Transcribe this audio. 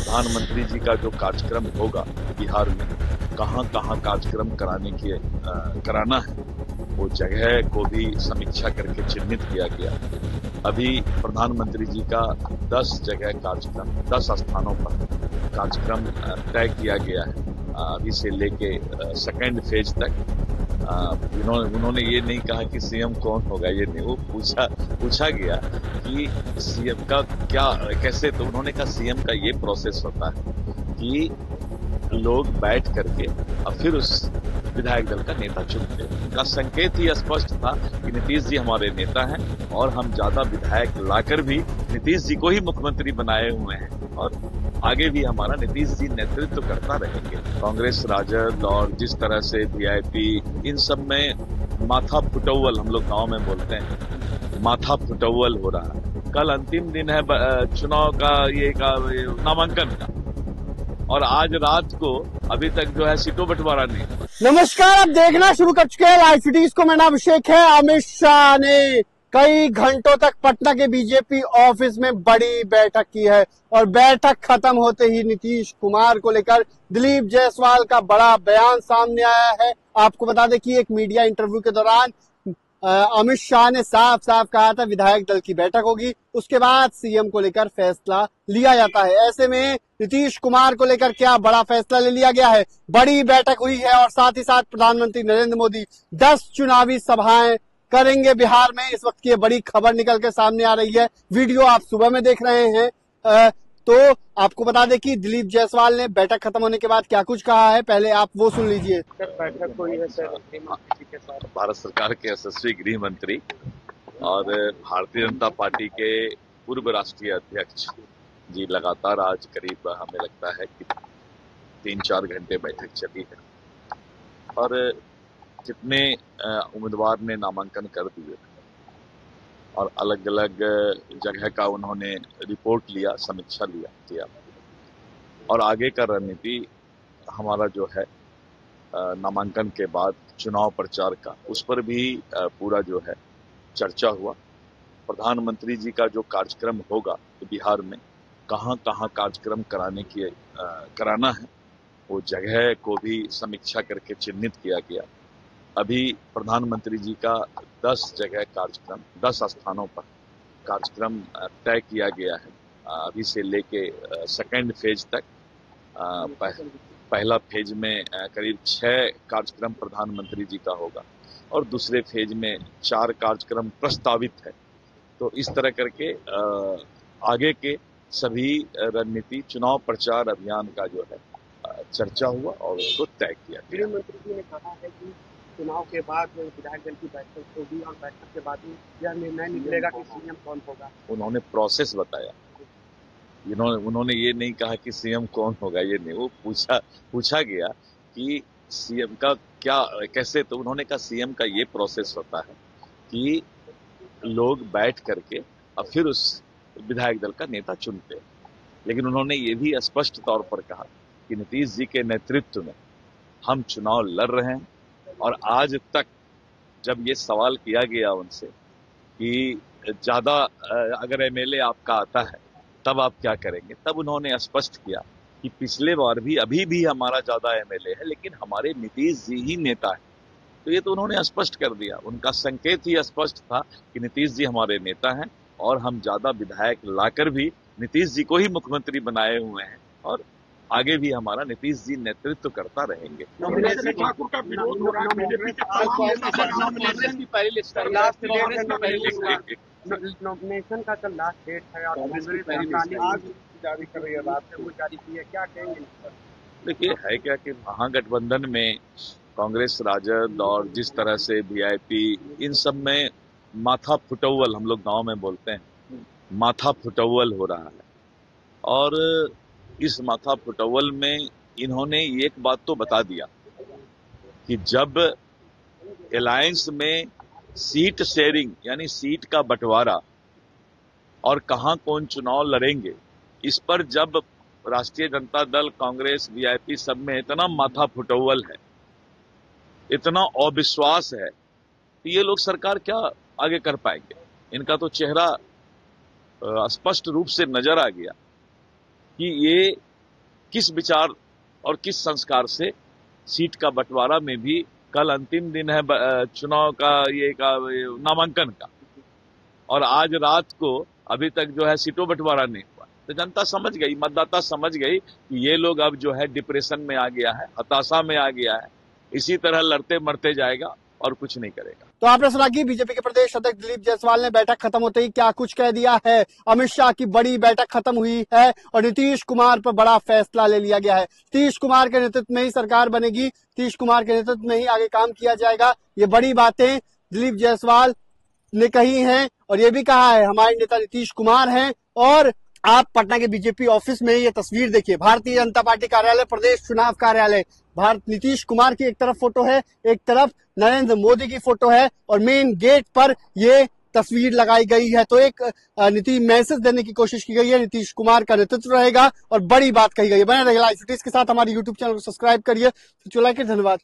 प्रधानमंत्री जी का जो कार्यक्रम होगा बिहार में, कहाँ कहाँ कार्यक्रम कराना है, वो जगह को भी समीक्षा करके चिन्हित किया गया। अभी प्रधानमंत्री जी का 10 जगह कार्यक्रम, 10 स्थानों पर कार्यक्रम तय किया गया है। अभी से लेके सेकेंड फेज तक। उन्होंने ये नहीं कहा कि सीएम कौन होगा, ये नहीं, वो पूछा गया कि सीएम का क्या कैसे, तो उन्होंने कहा सीएम का ये प्रोसेस होता है कि लोग बैठ करके और फिर उस विधायक दल का नेता चुनते हैं। उनका संकेत ही स्पष्ट था कि नीतीश जी हमारे नेता हैं और हम ज्यादा विधायक लाकर भी नीतीश जी को ही मुख्यमंत्री बनाए हुए हैं और आगे भी हमारा नीतीश जी नेतृत्व करता रहेंगे। कांग्रेस, राजद और जिस तरह से वीआईपी, इन सब में माथा फुटौवल, हम लोग गांव में बोलते हैं, माथा फुटौवल हो रहा है। कल अंतिम दिन है चुनाव का, नामांकन का, और आज रात को अभी तक जो है सीटों बंटवारा नहीं। नमस्कार, आप देखना शुरू कर चुके हैं लाइव सिटीज को। मेरा नाम अभिषेक है। अमित शाह ने कई घंटों तक पटना के बीजेपी ऑफिस में बड़ी बैठक की है और बैठक खत्म होते ही नीतीश कुमार को लेकर दिलीप जायसवाल का बड़ा बयान सामने आया है। आपको बता दें कि एक मीडिया इंटरव्यू के दौरान अमित शाह ने साफ साफ कहा था विधायक दल की बैठक होगी, उसके बाद सीएम को लेकर फैसला लिया जाता है। ऐसे में नीतीश कुमार को लेकर क्या बड़ा फैसला ले लिया गया है? बड़ी बैठक हुई है और साथ ही साथ प्रधानमंत्री नरेंद्र मोदी 10 चुनावी सभाएं करेंगे बिहार में। इस वक्त की बड़ी खबर निकल के सामने आ रही है। वीडियो आप सुबह में देख रहे हैं। तो आपको बता दें कि दिलीप जायसवाल ने बैठक खत्म होने के बाद क्या कुछ कहा है, पहले आप वो सुन लीजिए। बैठक हुई है सर के साथ भारत सरकार के यशस्वी गृह मंत्री और भारतीय जनता पार्टी के पूर्व राष्ट्रीय अध्यक्ष जी लगातार आज करीब हमें लगता है कि 3-4 घंटे बैठक चली है और कितने उम्मीदवार ने नामांकन कर दिए और अलग अलग जगह का उन्होंने रिपोर्ट लिया, समीक्षा किया और आगे का रणनीति हमारा जो है नामांकन के बाद चुनाव प्रचार का, उस पर भी पूरा जो है चर्चा हुआ। प्रधानमंत्री जी का जो कार्यक्रम होगा बिहार में, कहाँ कहाँ कार्यक्रम कराना है, वो जगह को भी समीक्षा करके चिन्हित किया गया। अभी प्रधानमंत्री जी का 10 जगह कार्यक्रम, 10 स्थानों पर कार्यक्रम तय किया गया है। अभी से लेके सेकेंड फेज तक। पहला फेज में करीब 6 कार्यक्रम प्रधानमंत्री जी का होगा और दूसरे फेज में 4 कार्यक्रम प्रस्तावित है। तो इस तरह करके आगे के सभी रणनीति, चुनाव प्रचार अभियान का जो है चर्चा हुआ और उसको तय किया गया। गृह मंत्री जी ने कहा है कि चुनाव के बाद विधायक दल की बैठक होगी और बैठक के बाद यह निर्णय निकलेगा कि सीएम कौन होगा। उन्होंने प्रोसेस बताया। उन्होंने ये नहीं कहा कि सीएम कौन होगा, ये नहीं, वो पूछा गया कि सीएम का क्या कैसे, तो उन्होंने कहा सीएम का ये प्रोसेस होता है कि लोग बैठ करके और फिर उस विधायक दल का नेता चुनते हैं। लेकिन उन्होंने ये भी स्पष्ट तौर पर कहा कि नीतीश जी के नेतृत्व में हम चुनाव लड़ रहे हैं और आज तक जब ये सवाल किया गया उनसे कि ज्यादा अगर एमएलए आपका आता है तब आप क्या करेंगे, तब उन्होंने स्पष्ट किया कि पिछले बार भी, अभी भी हमारा ज्यादा एमएलए है लेकिन हमारे नीतीश जी ही नेता है। तो ये तो उन्होंने स्पष्ट कर दिया। उनका संकेत ही स्पष्ट था कि नीतीश जी हमारे नेता हैं और हम ज्यादा विधायक लाकर भी नीतीश जी को ही मुख्यमंत्री बनाए हुए हैं और आगे भी हमारा नीतीश जी नेतृत्व करता रहेंगे। नॉमिनेशन का कल लास्ट डेट है और जारी कर रही है, रात में वो जारी की है, क्या कहेंगे? देखिए, है क्या कि महागठबंधन में कांग्रेस, राजद और जिस तरह से वीआईपी, इन सब में माथा फुटौवल, हम लोग गांव में बोलते हैं, माथा फुटौवल हो रहा है। और इस माथा फुटौवल में इन्होंने एक बात तो बता दिया कि जब अलायंस में सीट शेयरिंग यानी सीट का बंटवारा और कहां कौन चुनाव लड़ेंगे, इस पर जब राष्ट्रीय जनता दल, कांग्रेस, वीआईपी सब में इतना माथा फुटौवल है, इतना अविश्वास है कि ये लोग सरकार क्या आगे कर पाएंगे। इनका तो चेहरा स्पष्ट रूप से नजर आ गया कि ये किस विचार और किस संस्कार से सीट का बंटवारा में भी कल अंतिम दिन है चुनाव का नामांकन का, और आज रात को अभी तक जो है सीटों बंटवारा नहीं हुआ, तो जनता समझ गई, मतदाता समझ गई कि ये लोग अब जो है डिप्रेशन में आ गया है, हताशा में आ गया है, इसी तरह लड़ते मरते जाएगा और कुछ नहीं करेगा। तो आपने सुना कि बीजेपी के प्रदेश अध्यक्ष दिलीप जायसवाल ने बैठक खत्म होते ही क्या कुछ कह दिया है। अमित शाह की बड़ी बैठक खत्म हुई है और नीतीश कुमार पर बड़ा फैसला ले लिया गया है। नीतीश कुमार के नेतृत्व में ही सरकार बनेगी, नीतीश कुमार के नेतृत्व में ही आगे काम किया जाएगा। ये बड़ी बातें दिलीप जायसवाल ने कही हैं और ये भी कहा है हमारे नेता नीतीश कुमार हैं। और आप पटना के बीजेपी ऑफिस में ये तस्वीर देखिए, भारतीय जनता पार्टी कार्यालय, प्रदेश चुनाव कार्यालय, नीतीश कुमार की एक तरफ फोटो है, एक तरफ नरेंद्र मोदी की फोटो है और मेन गेट पर ये तस्वीर लगाई गई है। तो एक नीति मैसेज देने की कोशिश की गई है, नीतीश कुमार का नेतृत्व रहेगा और बड़ी बात कही गई है। बने रहिए लाइव सिटीज के साथ, हमारे यूट्यूब चैनल को सब्सक्राइब करिए। धन्यवाद।